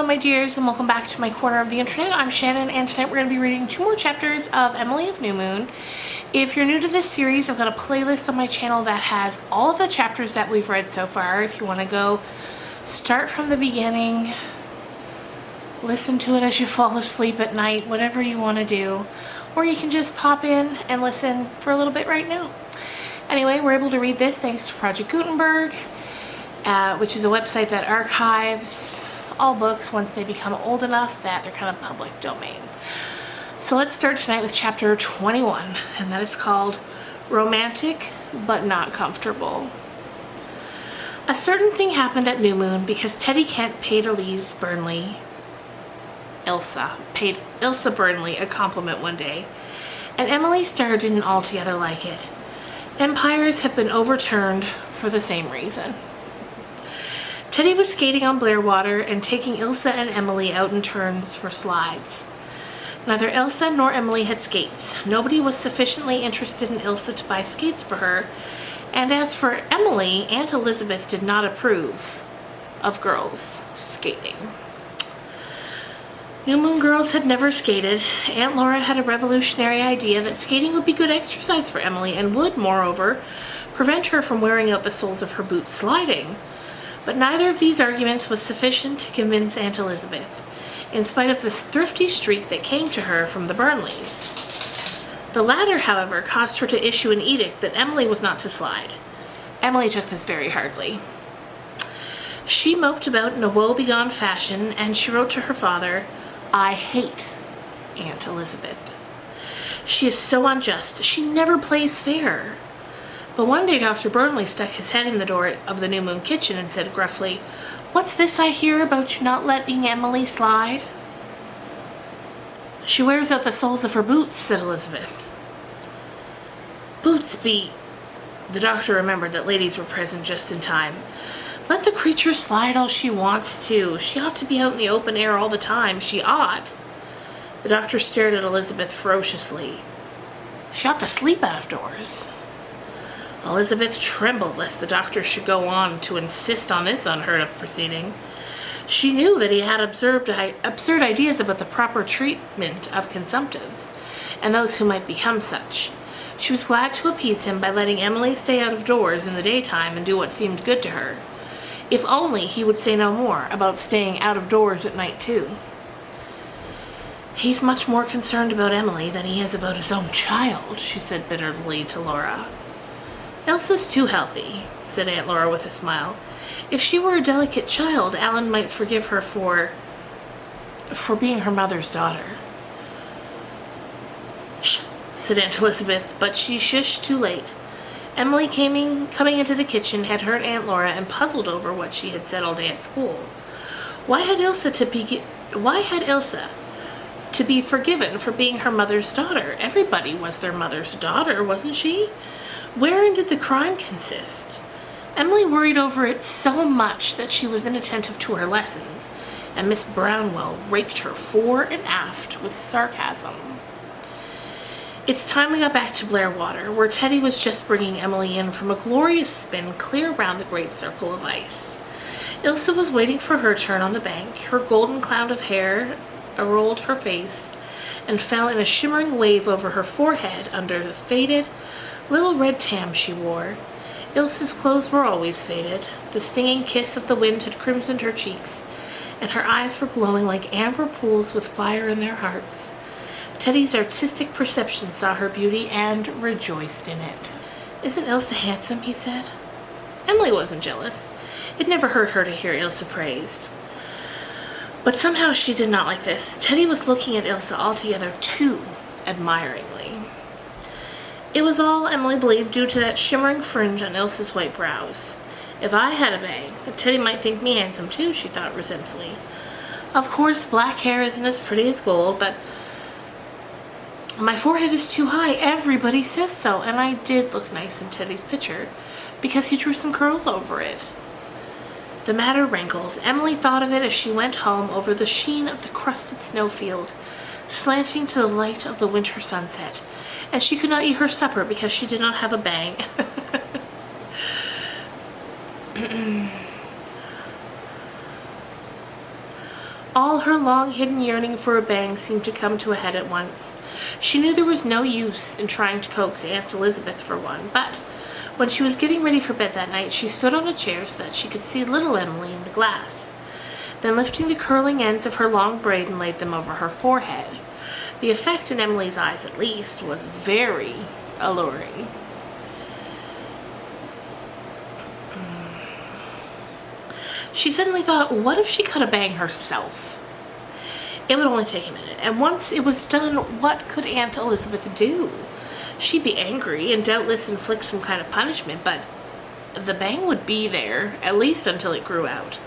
my dears, and welcome back to my corner of the internet. I'm Shannon, and tonight we're going to be reading 2 more chapters of Emily of New Moon. If you're new to this series, I've got a playlist on my channel that has all of the chapters that we've read so far. If you want to go start from the beginning, listen to it as you fall asleep at night, whatever you want to do. Or you can just pop in and listen for a little bit right now. Anyway, we're able to read this thanks to Project Gutenberg, which is a website that archives all books once they become old enough that they're kind of public domain. So let's start tonight with chapter 21, and that is called Romantic But Not Comfortable. A certain thing happened at New Moon because Teddy Kent paid Ilsa Burnley a compliment one day, and Emily Starr didn't altogether like it. Empires have been overturned for the same reason. Teddy was skating on Blairwater and taking Ilsa and Emily out in turns for slides. Neither Ilsa nor Emily had skates. Nobody was sufficiently interested in Ilsa to buy skates for her, and as for Emily, Aunt Elizabeth did not approve of girls skating. New Moon girls had never skated. Aunt Laura had a revolutionary idea that skating would be good exercise for Emily and would, moreover, prevent her from wearing out the soles of her boots sliding. But neither of these arguments was sufficient to convince Aunt Elizabeth, in spite of the thrifty streak that came to her from the Burnleys. The latter, however, caused her to issue an edict that Emily was not to slide. Emily took this very hardly. She moped about in a woe-begone fashion, and she wrote to her father, "I hate Aunt Elizabeth. She is so unjust. She never plays fair." But one day Dr. Burnley stuck his head in the door of the New Moon kitchen and said gruffly, "What's this I hear about you not letting Emily slide?" "She wears out the soles of her boots," said Elizabeth. "Boots be—" The doctor remembered that ladies were present just in time. "Let the creature slide all she wants to. She ought to be out in the open air all the time. She ought." The doctor stared at Elizabeth ferociously. "She ought to sleep out of doors." Elizabeth trembled lest the doctor should go on to insist on this unheard-of proceeding. She knew that he had absurd ideas about the proper treatment of consumptives, and those who might become such. She was glad to appease him by letting Emily stay out of doors in the daytime and do what seemed good to her. If only he would say no more about staying out of doors at night, too. "He's much more concerned about Emily than he is about his own child," she said bitterly to Laura. "Ilsa's too healthy," said Aunt Laura with a smile. "If she were a delicate child, Alan might forgive her for being her mother's daughter." "Shh," said Aunt Elizabeth, but she shushed too late. Emily, coming into the kitchen, had heard Aunt Laura and puzzled over what she had said all day at school. Why had Ilsa to be forgiven for being her mother's daughter? Everybody was their mother's daughter, wasn't she? Wherein did the crime consist? Emily worried over it so much that she was inattentive to her lessons, and Miss Brownwell raked her fore and aft with sarcasm. It's time we got back to Blairwater, where Teddy was just bringing Emily in from a glorious spin clear round the great circle of ice. Ilsa was waiting for her turn on the bank. Her golden cloud of hair rolled her face and fell in a shimmering wave over her forehead under the faded little red tam she wore. Ilsa's clothes were always faded. The stinging kiss of the wind had crimsoned her cheeks, and her eyes were glowing like amber pools with fire in their hearts. Teddy's artistic perception saw her beauty and rejoiced in it. "Isn't Ilsa handsome?" he said. Emily wasn't jealous. It never hurt her to hear Ilsa praised. But somehow she did not like this. Teddy was looking at Ilsa altogether too admiringly. It was all, Emily believed, due to that shimmering fringe on Ilsa's white brows. If I had a bang, Teddy might think me handsome too, she thought resentfully. Of course, black hair isn't as pretty as gold, but my forehead is too high. Everybody says so, and I did look nice in Teddy's picture, because he drew some curls over it. The matter rankled. Emily thought of it as she went home over the sheen of the crusted snowfield, slanting to the light of the winter sunset, and she could not eat her supper because she did not have a bang. All her long hidden yearning for a bang seemed to come to a head at once. She knew there was no use in trying to coax Aunt Elizabeth for one, but when she was getting ready for bed that night, she stood on a chair so that she could see little Emily in the glass. Then lifting the curling ends of her long braid and laid them over her forehead. The effect in Emily's eyes, at least, was very alluring. She suddenly thought, what if she cut a bang herself? It would only take a minute, and once it was done, what could Aunt Elizabeth do? She'd be angry and doubtless inflict some kind of punishment, but the bang would be there, at least until it grew out.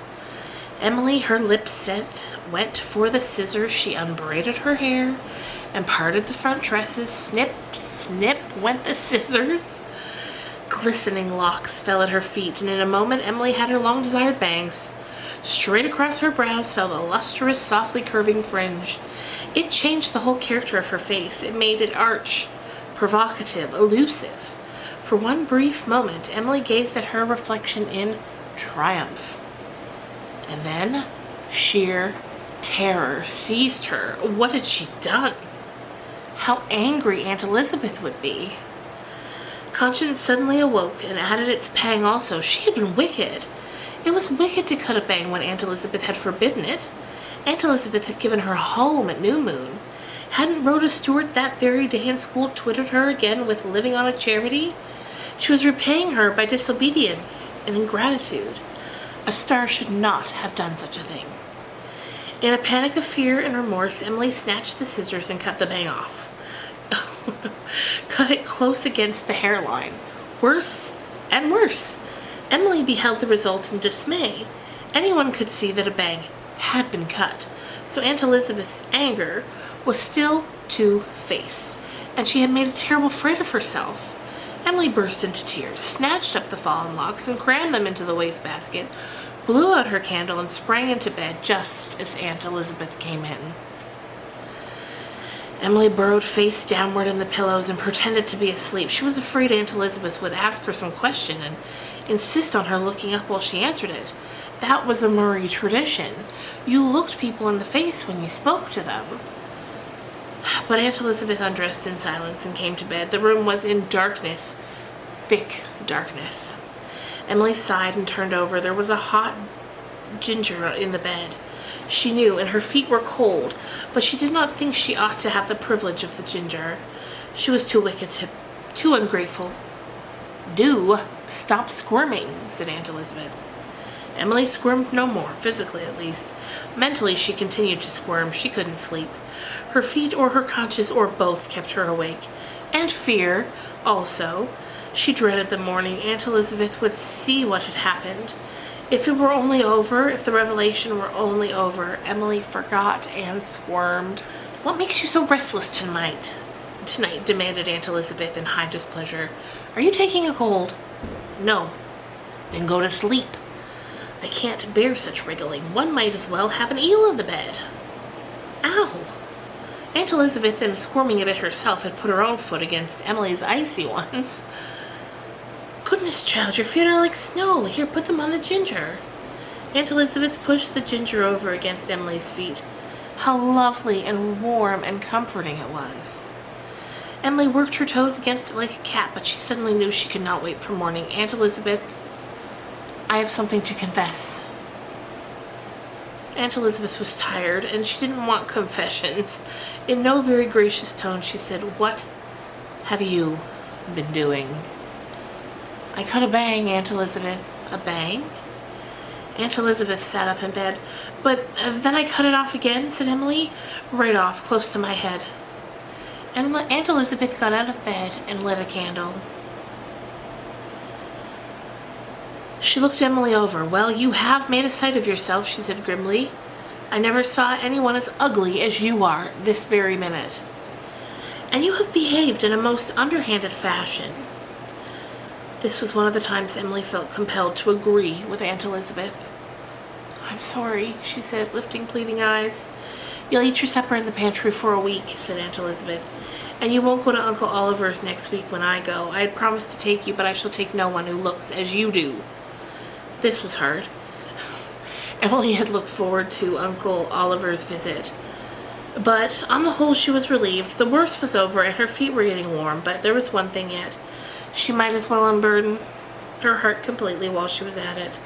Emily, her lips set, went for the scissors. She unbraided her hair and parted the front tresses. Snip, snip went the scissors. Glistening locks fell at her feet, and in a moment Emily had her long-desired bangs. Straight across her brows fell the lustrous, softly curving fringe. It changed the whole character of her face. It made it arch, provocative, elusive. For one brief moment, Emily gazed at her reflection in triumph. And then sheer terror seized her. What had she done? How angry Aunt Elizabeth would be. Conscience suddenly awoke and added its pang also. She had been wicked. It was wicked to cut a bang when Aunt Elizabeth had forbidden it. Aunt Elizabeth had given her a home at New Moon. Hadn't Rhoda Stewart that very day in school twitted her again with living on a charity? She was repaying her by disobedience and ingratitude. A star should not have done such a thing. In a panic of fear and remorse, Emily snatched the scissors and cut the bang off. Cut it close against the hairline. Worse and worse. Emily beheld the result in dismay. Anyone could see that a bang had been cut, so Aunt Elizabeth's anger was still to face, and she had made a terrible fright of herself. Emily burst into tears, snatched up the fallen locks and crammed them into the wastebasket, blew out her candle, and sprang into bed just as Aunt Elizabeth came in. Emily burrowed face downward in the pillows and pretended to be asleep. She was afraid Aunt Elizabeth would ask her some question and insist on her looking up while she answered it. That was a Murray tradition. You looked people in the face when you spoke to them. But Aunt Elizabeth undressed in silence and came to bed. The room was in darkness, thick darkness. Emily sighed and turned over. There was a hot ginger in the bed. She knew, and her feet were cold, but she did not think she ought to have the privilege of the ginger. She was too wicked, too ungrateful. "Do stop squirming," said Aunt Elizabeth. Emily squirmed no more, physically at least. Mentally, she continued to squirm. She couldn't sleep. Her feet or her conscience or both kept her awake. And fear, also. She dreaded the morning Aunt Elizabeth would see what had happened. If it were only over, if the revelation were only over, Emily forgot and squirmed. "What makes you so restless tonight?" demanded Aunt Elizabeth in high displeasure. "Are you taking a cold?" "No." "Then go to sleep. I can't bear such wriggling. One might as well have an eel in the bed." Ow! Aunt Elizabeth, in squirming a bit herself, had put her own foot against Emily's icy ones. "Goodness, child, your feet are like snow. Here, put them on the ginger." Aunt Elizabeth pushed the ginger over against Emily's feet. How lovely and warm and comforting it was. Emily worked her toes against it like a cat, but she suddenly knew she could not wait for morning. "Aunt Elizabeth, I have something to confess." Aunt Elizabeth was tired, and she didn't want confessions. In no very gracious tone, she said, "What have you been doing?" "I cut a bang, Aunt Elizabeth." "A bang?" Aunt Elizabeth sat up in bed. "But then I cut it off again," said Emily. "Right off, close to my head." Aunt Elizabeth got out of bed and lit a candle. She looked Emily over. "Well, you have made a sight of yourself," she said grimly. "I never saw anyone as ugly as you are this very minute. And you have behaved in a most underhanded fashion." This was one of the times Emily felt compelled to agree with Aunt Elizabeth. "I'm sorry," she said, lifting pleading eyes. "You'll eat your supper in the pantry for a week," said Aunt Elizabeth. "And you won't go to Uncle Oliver's next week when I go. I had promised to take you, but I shall take no one who looks as you do." This was hard. Emily had looked forward to Uncle Oliver's visit. But on the whole, she was relieved. The worst was over and her feet were getting warm, but there was one thing yet. She might as well unburden her heart completely while she was at it.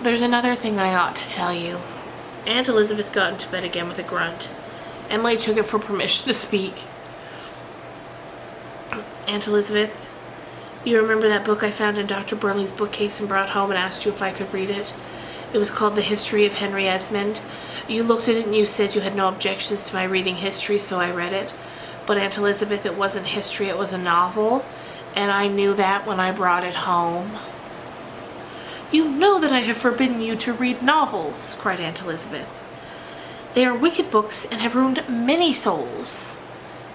There's another thing I ought to tell you. Aunt Elizabeth got into bed again with a grunt. Emily took it for permission to speak. Aunt Elizabeth, you remember that book I found in Dr. Burnley's bookcase and brought home and asked you if I could read it? It was called The History of Henry Esmond. You looked at it and you said you had no objections to my reading history, so I read it. But Aunt Elizabeth, it wasn't history, it was a novel, and I knew that when I brought it home. You know that I have forbidden you to read novels, cried Aunt Elizabeth. They are wicked books and have ruined many souls.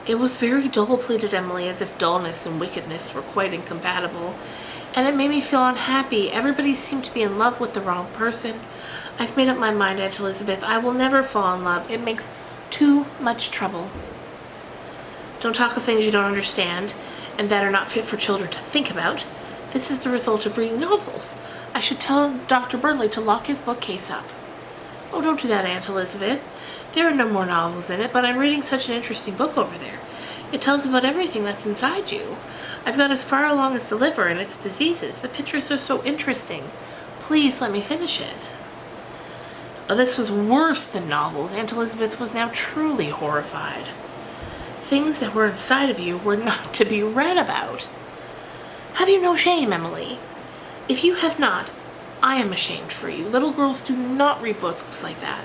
It was very dull, pleaded Emily, as if dullness and wickedness were quite incompatible, and it made me feel unhappy. Everybody seemed to be in love with the wrong person. I've made up my mind, Aunt Elizabeth. I will never fall in love. It makes too much trouble. Don't talk of things you don't understand and that are not fit for children to think about. This is the result of reading novels. I should tell Dr. Burnley to lock his bookcase up. Oh, don't do that, Aunt Elizabeth. There are no more novels in it, but I'm reading such an interesting book over there. It tells about everything that's inside you. I've got as far along as the liver and its diseases. The pictures are so interesting. Please let me finish it. Oh, this was worse than novels. Aunt Elizabeth was now truly horrified. Things that were inside of you were not to be read about. Have you no shame, Emily? If you have not, I am ashamed for you. Little girls do not read books like that.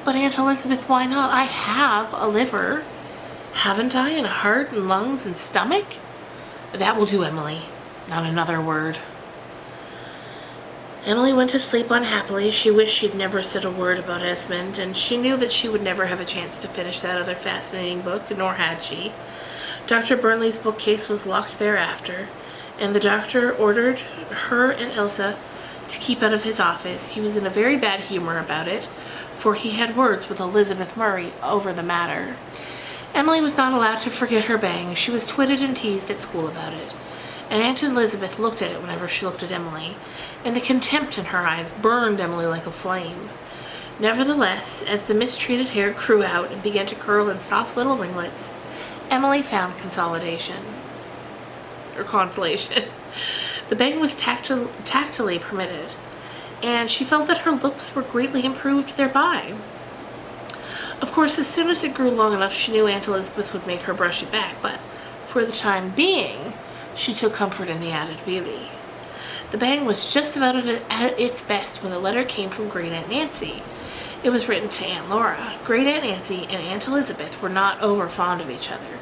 But Aunt Elizabeth, why not? I have a liver. Haven't I? And a heart and lungs and stomach? That will do, Emily. Not another word. Emily went to sleep unhappily. She wished she'd never said a word about Esmond, and she knew that she would never have a chance to finish that other fascinating book, nor had she. Dr. Burnley's bookcase was locked thereafter, and the doctor ordered her and Elsa to keep out of his office. He was in a very bad humor about it, for he had words with Elizabeth Murray over the matter. Emily was not allowed to forget her bang. She was twitted and teased at school about it, and Aunt Elizabeth looked at it whenever she looked at Emily, and the contempt in her eyes burned Emily like a flame. Nevertheless, as the mistreated hair grew out and began to curl in soft little ringlets, Emily found consolation. The bang was tactily permitted, and she felt that her looks were greatly improved thereby. Of course, as soon as it grew long enough, she knew Aunt Elizabeth would make her brush it back, but for the time being, she took comfort in the added beauty. The bang was just about at its best when the letter came from Great Aunt Nancy. It was written to Aunt Laura. Great Aunt Nancy and Aunt Elizabeth were not over fond of each other,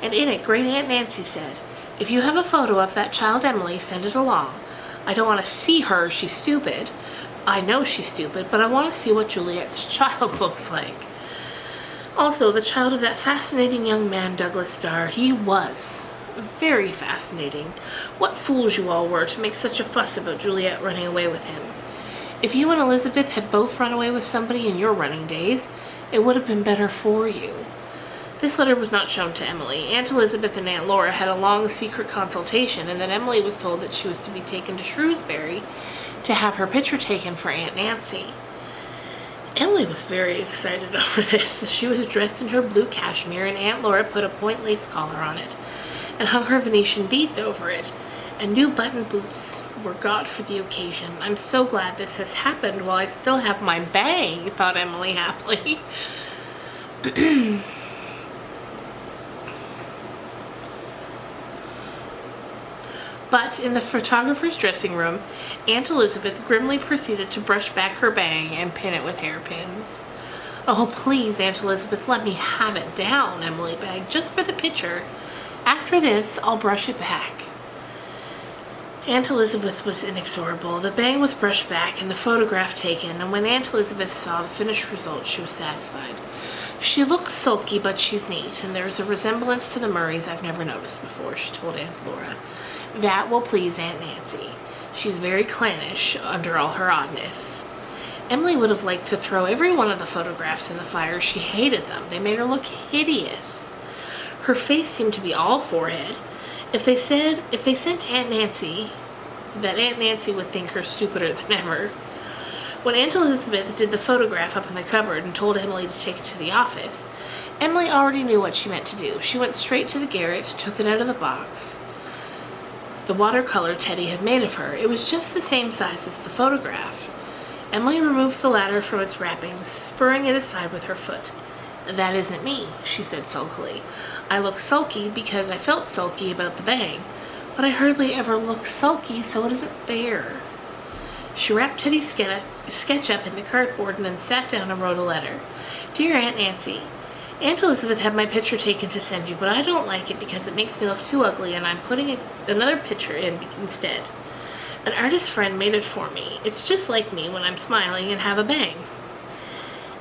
and in it Great Aunt Nancy said, "If you have a photo of that child Emily, send it along. I don't want to see her, she's stupid. I know she's stupid, but I want to see what Juliet's child looks like. Also, the child of that fascinating young man, Douglas Starr. He was very fascinating. What fools you all were to make such a fuss about Juliet running away with him. If you and Elizabeth had both run away with somebody in your running days, it would have been better for you." This letter was not shown to Emily. Aunt Elizabeth and Aunt Laura had a long secret consultation, and then Emily was told that she was to be taken to Shrewsbury to have her picture taken for Aunt Nancy. Emily was very excited over this. She was dressed in her blue cashmere, and Aunt Laura put a point lace collar on it and hung her Venetian beads over it, and new button boots were got for the occasion. "I'm so glad this has happened while I still have my bang," thought Emily happily. But in the photographer's dressing room, Aunt Elizabeth grimly proceeded to brush back her bang and pin it with hairpins. "Oh, please, Aunt Elizabeth, let me have it down," Emily begged, "just for the picture. After this, I'll brush it back." Aunt Elizabeth was inexorable. The bang was brushed back and the photograph taken, and when Aunt Elizabeth saw the finished result, she was satisfied. "She looks sulky, but she's neat, and there's a resemblance to the Murrays I've never noticed before," she told Aunt Laura. "That will please Aunt Nancy. She's very clannish under all her oddness." Emily would have liked to throw every one of the photographs in the fire. She hated them. They made her look hideous. Her face seemed to be all forehead. If they sent Aunt Nancy, that Aunt Nancy would think her stupider than ever. When Aunt Elizabeth did the photograph up in the cupboard and told Emily to take it to the office, Emily already knew what she meant to do. She went straight to the garret, took it out of the box, the watercolor Teddy had made of her. It was just the same size as the photograph. Emily removed the latter from its wrappings, spurring it aside with her foot. "That isn't me," she said sulkily. "I look sulky because I felt sulky about the bang, but I hardly ever look sulky, so it isn't fair." She wrapped Teddy's sketch up into cardboard and then sat down and wrote a letter. "Dear Aunt Nancy, Aunt Elizabeth had my picture taken to send you, but I don't like it because it makes me look too ugly, and I'm putting another picture in instead. An artist friend made it for me. It's just like me when I'm smiling and have a bang.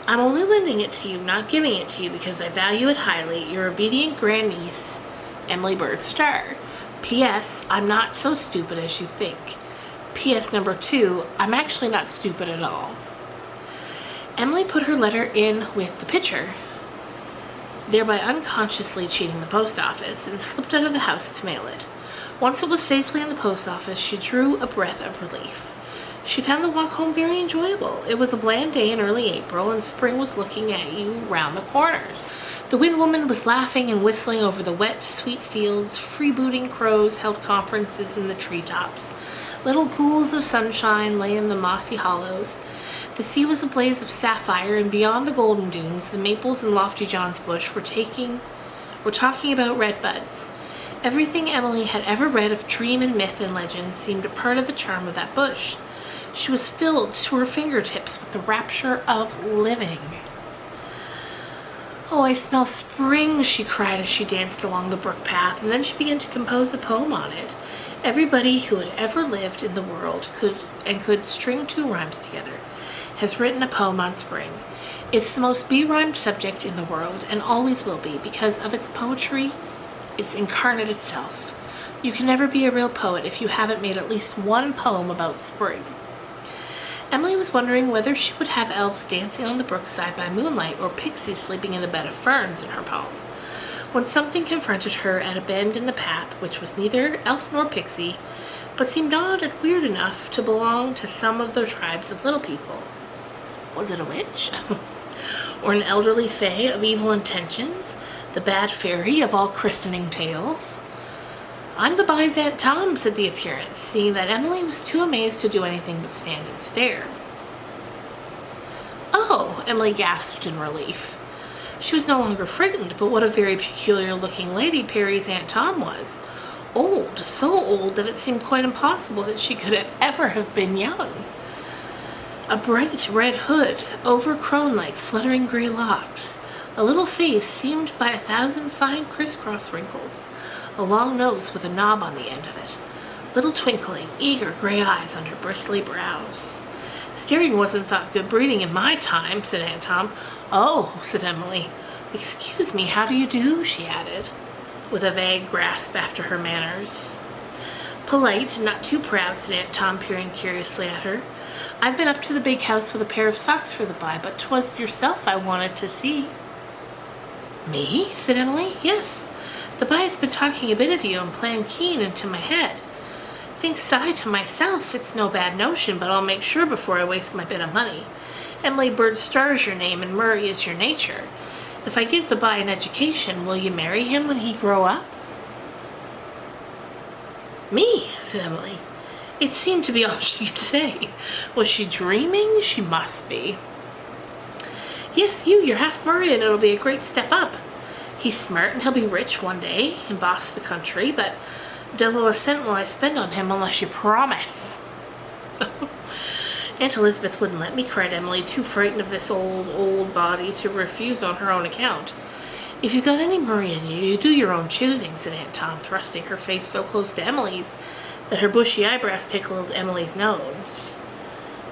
I'm only lending it to you, not giving it to you, because I value it highly. Your obedient grandniece, Emily Bird Starr. P.S. I'm not so stupid as you think. P.S. number 2, I'm actually not stupid at all." Emily put her letter in with the picture, thereby unconsciously cheating the post office, and slipped out of the house to mail it. Once it was safely in the post office, she drew a breath of relief. She found the walk home very enjoyable. It was a bland day in early April, and spring was looking at you round the corners. The Wind Woman was laughing and whistling over the wet, sweet fields. Freebooting crows held conferences in the treetops. Little pools of sunshine lay in the mossy hollows. The sea was a blaze of sapphire, and beyond the golden dunes, the maples and lofty John's bush were talking about redbuds. Everything Emily had ever read of dream and myth and legend seemed a part of the charm of that bush. She was filled to her fingertips with the rapture of living. "Oh, I smell spring," she cried as she danced along the brook path, and then she began to compose a poem on it. Everybody who had ever lived in the world could string 2 rhymes together has written a poem on spring. It's the most be-rhymed subject in the world, and always will be, because of its poetry. It's incarnate itself. You can never be a real poet if you haven't made at least one poem about spring. Emily was wondering whether she would have elves dancing on the brookside by moonlight or pixies sleeping in a bed of ferns in her poem, when something confronted her at a bend in the path which was neither elf nor pixie, but seemed odd and weird enough to belong to some of the tribes of little people. Was it a witch? Or an elderly fae of evil intentions? The bad fairy of all christening tales? "I'm the boy's Aunt Tom," said the appearance, seeing that Emily was too amazed to do anything but stand and stare. "Oh," Emily gasped in relief. She was no longer frightened, but what a very peculiar-looking lady Perry's Aunt Tom was. Old, so old that it seemed quite impossible that she could ever have been young. A bright red hood, overgrown like fluttering gray locks. A little face seamed by 1,000 fine crisscross wrinkles. A long nose with a knob on the end of it. Little twinkling, eager gray eyes under bristly brows. "Staring wasn't thought good breeding in my time," said Aunt Tom. "Oh," said Emily. "Excuse me, how do you do?" she added, with a vague grasp after her manners. "Polite, not too proud," said Aunt Tom, peering curiously at her. "I've been up to the big house with a pair of socks for the buy, but 'twas yourself I wanted to see." "Me?" said Emily. "Yes. The buy's been talking a bit of you and playing keen into my head. Thinks I to myself, it's no bad notion, but I'll make sure before I waste my bit of money. Emily Bird Starr's your name and Murray is your nature. If I give the boy an education, will you marry him when he grow up?" "Me?" said Emily. It seemed to be all she could say. Was she dreaming? She must be. "Yes, you're half Murray, and it'll be a great step up. He's smart, and he'll be rich one day, and boss the country, but devil a cent will I spend on him unless you promise." "Aunt Elizabeth wouldn't let me," cried Emily, too frightened of this old body to refuse on her own account. "If you've got any Murray in you, you do your own choosing," said Aunt Tom, thrusting her face so close to Emily's that her bushy eyebrows tickled Emily's nose.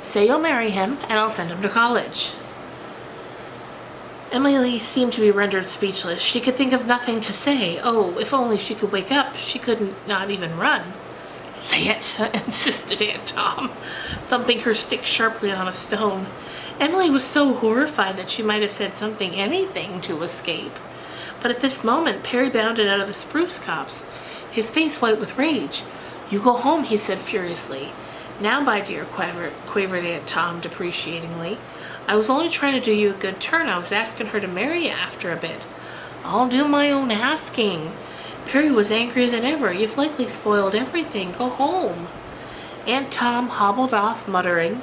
"Say you'll marry him, and I'll send him to college." Emily seemed to be rendered speechless. She could think of nothing to say. Oh, if only she could wake up. She could not even run. "Say it," insisted Aunt Tom, thumping her stick sharply on a stone. Emily was so horrified that she might have said something, anything, to escape. But at this moment, Perry bounded out of the spruce copse, his face white with rage. "You go home," he said furiously. "Now, my dear," quavered Aunt Tom deprecatingly, "I was only trying to do you a good turn. I was asking her to marry you after a bit." "I'll do my own asking." Perry was angrier than ever. "You've likely spoiled everything. Go home." Aunt Tom hobbled off, muttering,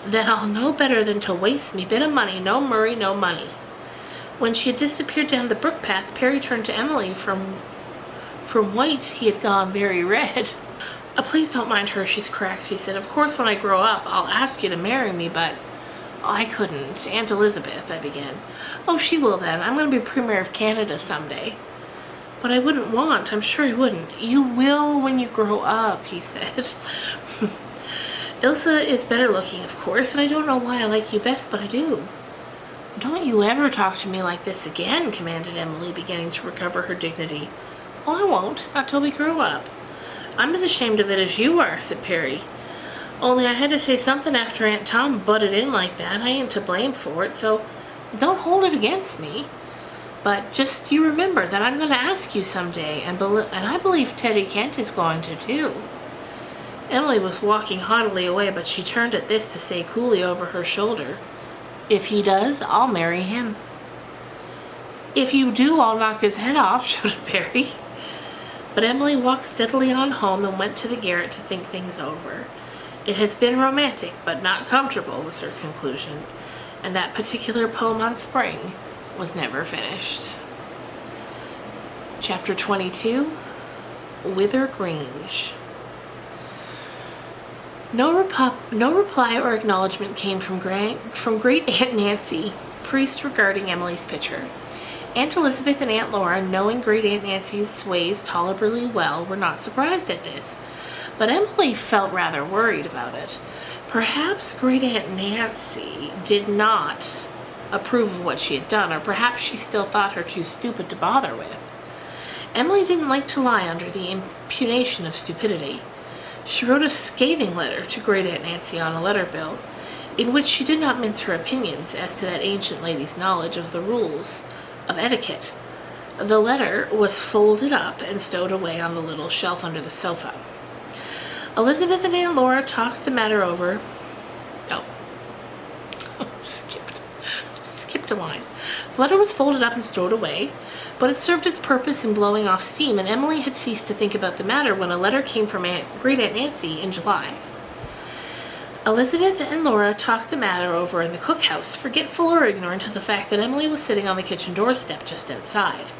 "Then I'll know better than to waste me bit of money. No Murray, no money." When she had disappeared down the brook path, Perry turned to Emily. From white, he had gone very red. Please don't mind her, she's cracked," he said. "Of course, when I grow up, I'll ask you to marry me, but—" "I couldn't. Aunt Elizabeth," I began. "Oh, she will then. I'm going to be Premier of Canada someday." "But I wouldn't want. I'm sure I wouldn't." "You will when you grow up," he said. "Ilsa is better looking, of course, and I don't know why I like you best, but I do." "Don't you ever talk to me like this again," commanded Emily, beginning to recover her dignity. "Oh, I won't. Not till we grow up." "I'm as ashamed of it as you are," said Perry. "Only I had to say something after Aunt Tom butted in like that. I ain't to blame for it, so don't hold it against me. But just you remember that I'm going to ask you someday, and I believe Teddy Kent is going to, too." Emily was walking haughtily away, but she turned at this to say coolly over her shoulder, "If he does, I'll marry him." "If you do, I'll knock his head off," shouted Perry. But Emily walked steadily on home and went to the garret to think things over. It has been romantic, but not comfortable, was her conclusion, and that particular poem on spring was never finished. Chapter 22, Wither Grange. No reply or acknowledgement came from Great Aunt Nancy, priest, regarding Emily's picture. Aunt Elizabeth and Aunt Laura, knowing Great Aunt Nancy's ways tolerably well, were not surprised at this, but Emily felt rather worried about it. Perhaps Great Aunt Nancy did not approve of what she had done, or perhaps she still thought her too stupid to bother with. Emily didn't like to lie under the imputation of stupidity. She wrote a scathing letter to Great Aunt Nancy on a letter bill, in which she did not mince her opinions as to that ancient lady's knowledge of the rules of etiquette. The letter was folded up and stowed away on the little shelf under the sofa. Elizabeth and Aunt Laura talked the matter over. Oh, skipped a line. The letter was folded up and stowed away, but it served its purpose in blowing off steam, and Emily had ceased to think about the matter when a letter came from Great Aunt Nancy in July. Elizabeth and Laura talked the matter over in the cookhouse, forgetful or ignorant of the fact that Emily was sitting on the kitchen doorstep just outside.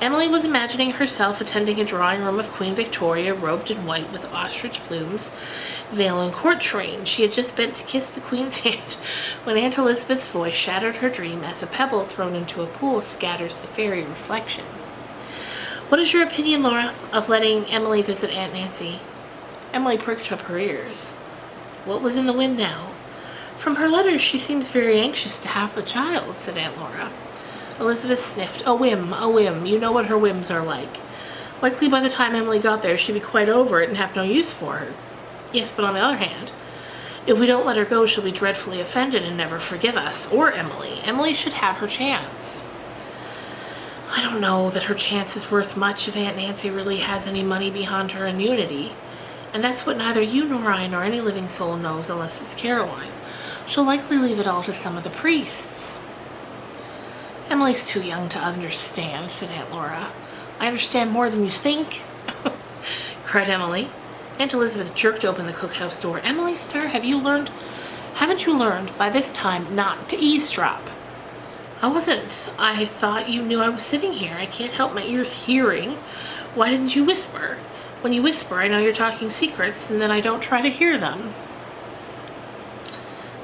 Emily was imagining herself attending a drawing room of Queen Victoria, robed in white with ostrich plumes, veil and court train. She had just bent to kiss the Queen's hand when Aunt Elizabeth's voice shattered her dream as a pebble thrown into a pool scatters the fairy reflection. "What is your opinion, Laura, of letting Emily visit Aunt Nancy?" Emily pricked up her ears. What was in the wind now? "From her letters, she seems very anxious to have the child," said Aunt Laura. Elizabeth sniffed. A whim. You know what her whims are like. Likely by the time Emily got there, she'd be quite over it and have no use for her. Yes, but on the other hand, if we don't let her go, she'll be dreadfully offended and never forgive us, or Emily. Emily should have her chance." "I don't know that her chance is worth much if Aunt Nancy really has any money behind her immunity. And that's what neither you nor I nor any living soul knows unless it's Caroline. She'll likely leave it all to some of the priests." "Emily's too young to understand," said Aunt Laura. "I understand more than you think," cried Emily. Aunt Elizabeth jerked open the cookhouse door. "Emily, star, haven't you learned by this time not to eavesdrop?" "I wasn't. I thought you knew I was sitting here. I can't help my ears hearing. Why didn't you whisper? When you whisper, I know you're talking secrets, and then I don't try to hear them."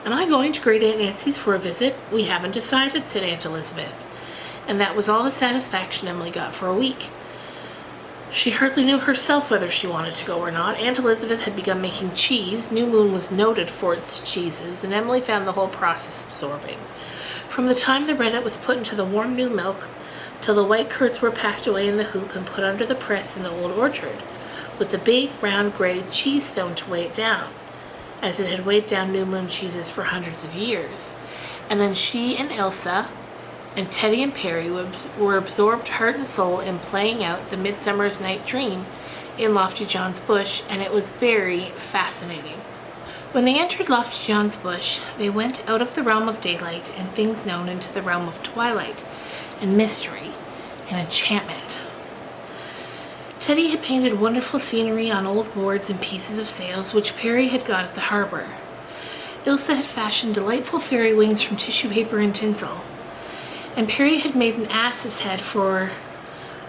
"Am I going to Great Aunt Nancy's for a visit? We haven't decided," said Aunt Elizabeth. And that was all the satisfaction Emily got for a week. She hardly knew herself whether she wanted to go or not. Aunt Elizabeth had begun making cheese. New Moon was noted for its cheeses, and Emily found the whole process absorbing. From the time the rennet was put into the warm new milk till the white curds were packed away in the hoop and put under the press in the old orchard, with the big, round, gray cheese stone to weigh it down, as it had weighed down New Moon cheeses for hundreds of years. And then she and Ilsa and Teddy and Perry were absorbed heart and soul in playing out the Midsummer's Night Dream in Lofty John's bush, and it was very fascinating. When they entered Lofty John's bush, they went out of the realm of daylight and things known into the realm of twilight and mystery and enchantment. Teddy had painted wonderful scenery on old boards and pieces of sails which Perry had got at the harbor. Ilse had fashioned delightful fairy wings from tissue paper and tinsel, and Perry had made an ass's head for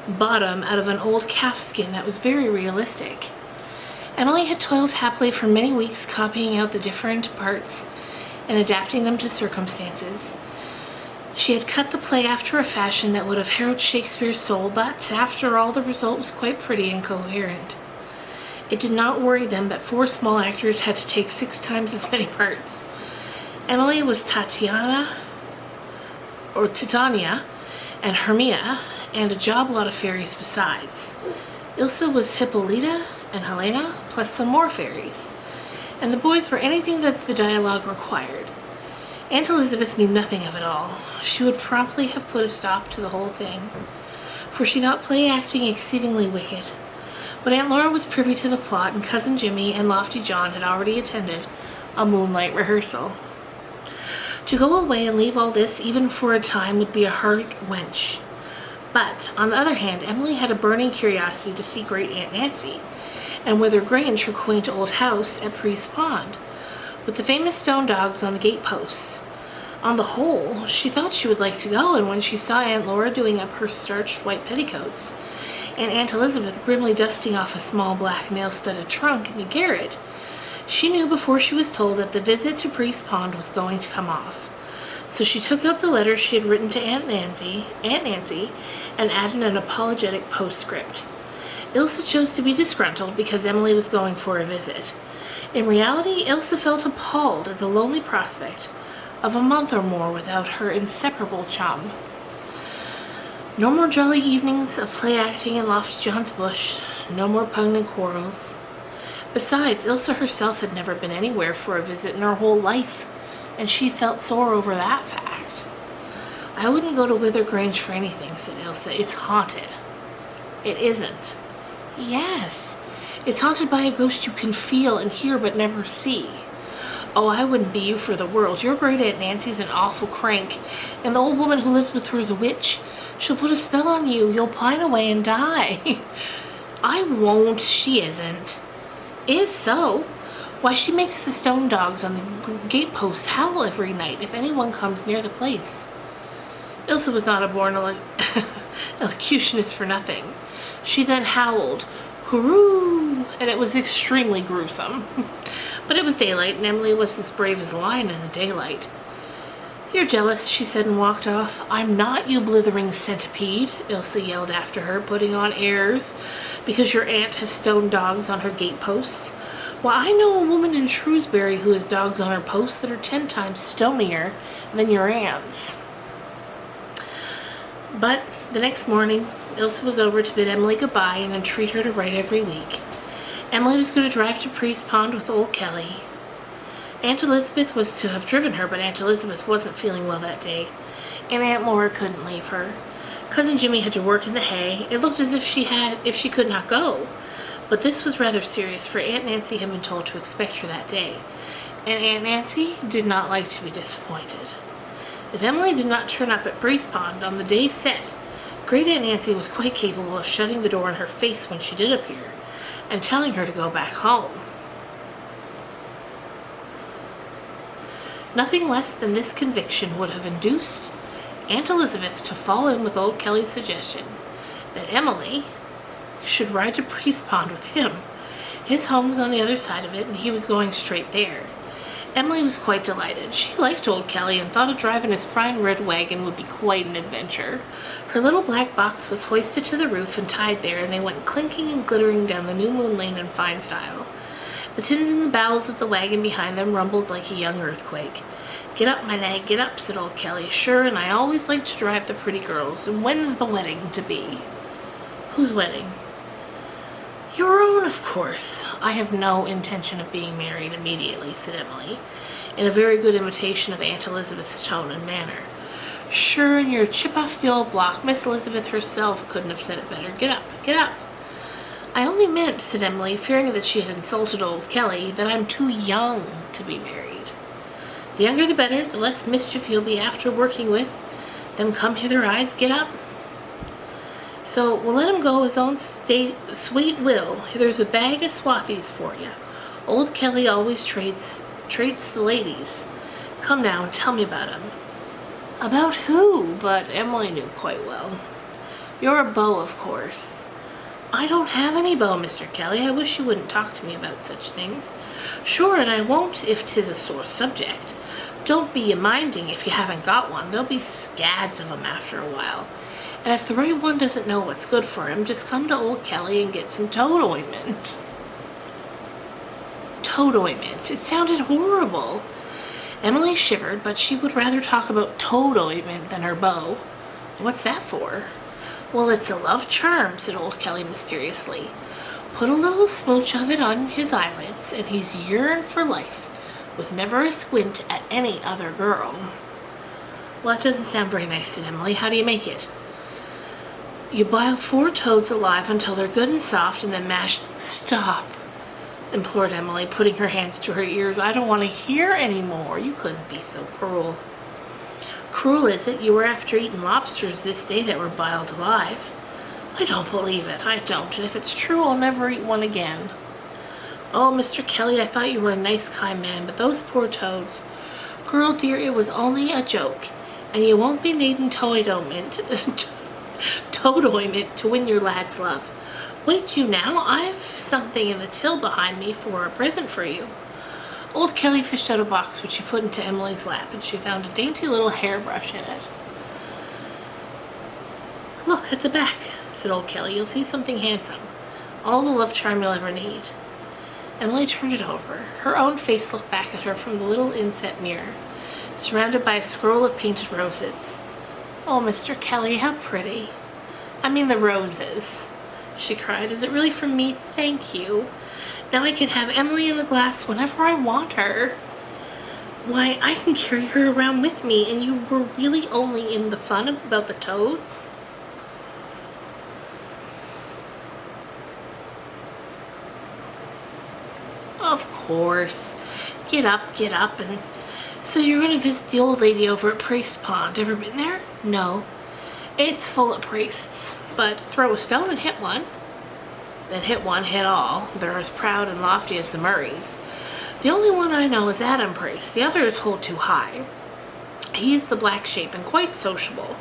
bottom out of an old calf skin that was very realistic. Emily had toiled happily for many weeks copying out the different parts and adapting them to circumstances. She had cut the play after a fashion that would have harrowed Shakespeare's soul, but after all the result was quite pretty and coherent. It did not worry them that 4 small actors had to take 6 times as many parts. Emily was Titania, and Hermia, and a job lot of fairies besides. Ilse was Hippolyta and Helena, plus some more fairies. And the boys were anything that the dialogue required. Aunt Elizabeth knew nothing of it all. She would promptly have put a stop to the whole thing, for she thought play acting exceedingly wicked. But Aunt Laura was privy to the plot, and Cousin Jimmy and Lofty John had already attended a moonlight rehearsal. To go away and leave all this, even for a time, would be a hard wench. But, on the other hand, Emily had a burning curiosity to see Great Aunt Nancy, and Wither Grange, her quaint old house at Priest Pond, with the famous stone dogs on the gate posts. On the whole, she thought she would like to go, and when she saw Aunt Laura doing up her starched white petticoats, and Aunt Elizabeth grimly dusting off a small black nail-studded trunk in the garret, she knew before she was told that the visit to Priest Pond was going to come off. So she took out the letter she had written to Aunt Nancy, and added an apologetic postscript. Ilse chose to be disgruntled because Emily was going for a visit. In reality, Ilse felt appalled at the lonely prospect of a month or more without her inseparable chum. No more jolly evenings of play acting in Lofty John's bush, no more pungent quarrels. Besides, Ilse herself had never been anywhere for a visit in her whole life, and she felt sore over that fact. "I wouldn't go to Wither Grange for anything," said Ilse. "It's haunted." "It isn't." "Yes. It's haunted by a ghost you can feel and hear but never see." "Oh, I wouldn't be you for the world. Your great Aunt Nancy's an awful crank, and the old woman who lives with her is a witch. She'll put a spell on you. You'll pine away and die." "I won't. She isn't." "Is so. Why, she makes the stone dogs on the gateposts howl every night if anyone comes near the place." Ilse was not a born elocutionist for nothing. She then howled, "Hooroo!" and it was extremely gruesome. But it was daylight, and Emily was as brave as a lion in the daylight. "You're jealous," she said, and walked off. "I'm not, you blithering centipede," Ilse yelled after her, "putting on airs because your aunt has stone dogs on her gateposts. Why, I know a woman in Shrewsbury who has dogs on her posts that are 10 times stonier than your aunt's." But the next morning, Ilse was over to bid Emily goodbye and entreat her to write every week. Emily was going to drive to Priest Pond with old Kelly. Aunt Elizabeth was to have driven her, but Aunt Elizabeth wasn't feeling well that day, and Aunt Laura couldn't leave her. Cousin Jimmy had to work in the hay. It looked as if she could not go. But this was rather serious, for Aunt Nancy had been told to expect her that day, and Aunt Nancy did not like to be disappointed. If Emily did not turn up at Priest Pond on the day set, Great Aunt Nancy was quite capable of shutting the door in her face when she did appear, and telling her to go back home. Nothing less than this conviction would have induced Aunt Elizabeth to fall in with old Kelly's suggestion that Emily should ride to Priest Pond with him. His home was on the other side of it, and he was going straight there. Emily was quite delighted. She liked old Kelly and thought a drive in his fine red wagon would be quite an adventure. Her little black box was hoisted to the roof and tied there, and they went clinking and glittering down the New Moon Lane in fine style. The tins in the bowels of the wagon behind them rumbled like a young earthquake. "Get up, my nag, get up," said old Kelly. "Sure, and I always like to drive the pretty girls. And when's the wedding to be?" "Whose wedding?" "Your own, of course." "I have no intention of being married immediately," said Emily, in a very good imitation of Aunt Elizabeth's tone and manner. "Sure, and you're a chip off the old block. Miss Elizabeth herself couldn't have said it better. Get up, get up." I only meant, said Emily, fearing that she had insulted old Kelly, that I'm too young to be married. The younger the better, the less mischief you'll be after working with. Them come hither eyes, get up. So we'll let him go his own sweet will. There's a bag of swathies for you. Old Kelly always treats the ladies. Come now and tell me about him. About who? But Emily knew quite well. You're a beau, of course. I don't have any beau, Mr. Kelly. I wish you wouldn't talk to me about such things. Sure, and I won't if 'tis a sore subject. Don't be minding if you haven't got one. There'll be scads of 'em after a while. And if the right one doesn't know what's good for him, just come to old Kelly and get some toad ointment. Toad ointment. It sounded horrible. Emily shivered, but she would rather talk about toad ointment than her beau. What's that for? Well, it's a love charm, said old Kelly mysteriously. Put a little smooch of it on his eyelids, and he's yearn for life, with never a squint at any other girl. Well, that doesn't sound very nice, said Emily. How do you make it? You boil 4 toads alive until they're good and soft, and then mash... Stop, implored Emily, putting her hands to her ears. I don't want to hear any more. You couldn't be so cruel. Cruel, is it? You were after eating lobsters this day that were boiled alive. I don't believe it. I don't. And if it's true, I'll never eat one again. Oh, Mr. Kelly, I thought you were a nice, kind man, but those poor toads. Girl, dear, it was only a joke. And you won't be needing toad ointment to win your lad's love. Wait you now. I've something in the till behind me for a present for you. Old Kelly fished out a box which she put into Emily's lap, and she found a dainty little hairbrush in it. Look at the back, said old Kelly. You'll see something handsome. All the love charm you'll ever need. Emily turned it over. Her own face looked back at her from the little inset mirror, surrounded by a scroll of painted roses. Oh, Mr. Kelly, how pretty. I mean the roses, she cried. Is it really from me? Thank you. Now I can have Emily in the glass whenever I want her. Why, I can carry her around with me, and you were really only in the fun about the toads? Of course. Get up, and... So you're going to visit the old lady over at Priest Pond. Ever been there? No. It's full of priests, but throw a stone and hit one. Then hit one, hit all. They're as proud and lofty as the Murrays. The only one I know is Adam Priest. The others hold too high. He's the black shape and quite sociable.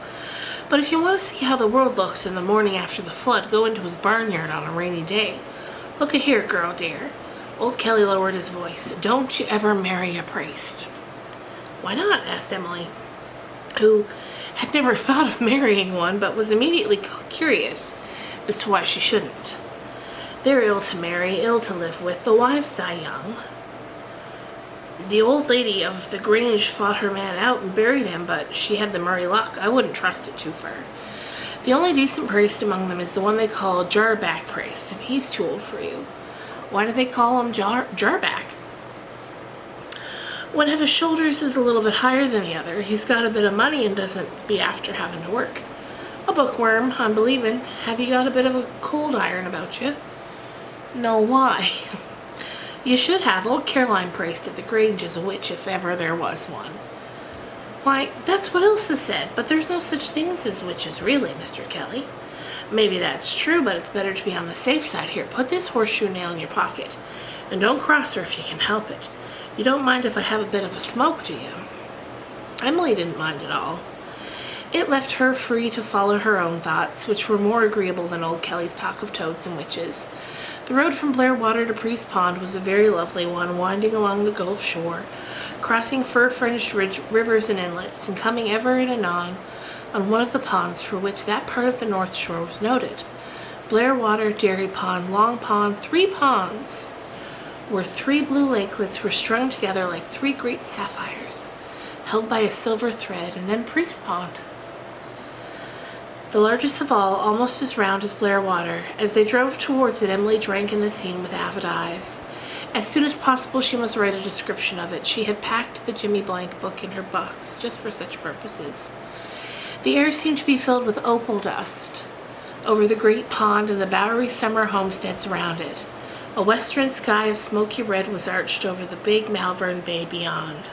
But if you want to see how the world looked in the morning after the flood, go into his barnyard on a rainy day. Look a here, girl dear. Old Kelly lowered his voice. Don't you ever marry a priest. Why not? Asked Emily, who had never thought of marrying one, but was immediately curious as to why she shouldn't. They're ill to marry, ill to live with. The wives die young. The old lady of the Grange fought her man out and buried him, but she had the Murray luck. I wouldn't trust it too far. The only decent priest among them is the one they call Jarback Priest, and he's too old for you. Why do they call him Jarback? One of his shoulders is a little bit higher than the other. He's got a bit of money and doesn't be after having to work. A bookworm, I'm believing. Have you got a bit of a cold iron about you? No, why? You should have. Old Caroline Priest at the Grange is a witch if ever there was one. Why, that's what Ilse said, but there's no such things as witches really, Mr. Kelly. Maybe that's true, but it's better to be on the safe side. Here, put this horseshoe nail in your pocket, and don't cross her if you can help it. You don't mind if I have a bit of a smoke, do you? Emily didn't mind at all. It left her free to follow her own thoughts, which were more agreeable than old Kelly's talk of toads and witches. The road from Blairwater to Priest Pond was a very lovely one, winding along the Gulf shore, crossing fir-fringed rivers and inlets, and coming ever and anon on one of the ponds for which that part of the North Shore was noted. Blairwater, Dairy Pond, Long Pond, 3 ponds, where 3 blue lakelets were strung together like 3 great sapphires, held by a silver thread, and then Priest Pond, the largest of all, almost as round as Blairwater. As they drove towards it, Emily drank in the scene with avid eyes. As soon as possible, she must write a description of it. She had packed the Jimmy Blank book in her box, just for such purposes. The air seemed to be filled with opal dust, over the great pond and the bowery summer homesteads around it. A western sky of smoky red was arched over the big Malvern Bay beyond.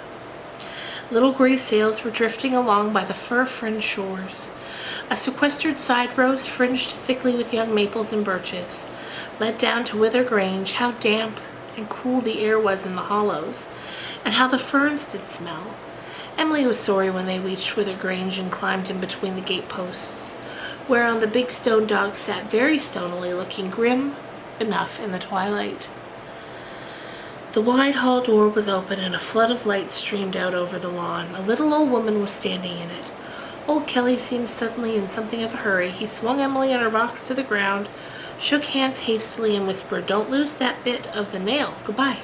Little gray sails were drifting along by the fir-fringed shores. A sequestered side rose, fringed thickly with young maples and birches, led down to Wither Grange. How damp and cool the air was in the hollows, and how the ferns did smell. Emily was sorry when they reached Wither Grange and climbed in between the gateposts, whereon the big stone dog sat very stonily, looking grim enough in the twilight. The wide hall door was open, and a flood of light streamed out over the lawn. A little old woman was standing in it. Old Kelly seemed suddenly in something of a hurry. He swung Emily and her box to the ground, shook hands hastily, and whispered, "Don't lose that bit of the nail. Goodbye.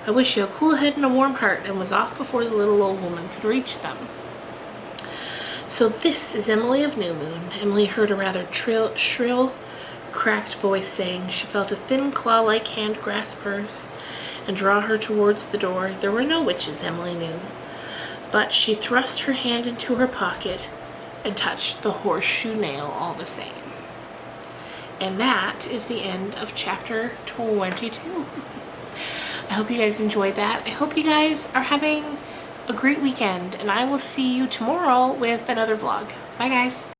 I wish you a cool head and a warm heart," and was off before the little old woman could reach them. "So this is Emily of New Moon," Emily heard a rather shrill, cracked voice saying. She felt a thin, claw-like hand grasp hers and draw her towards the door. There were no witches, Emily knew, but she thrust her hand into her pocket and touched the horseshoe nail all the same. And that is the end of chapter 22. I hope you guys enjoyed that. I hope you guys are having a great weekend, and I will see you tomorrow with another vlog. Bye, guys.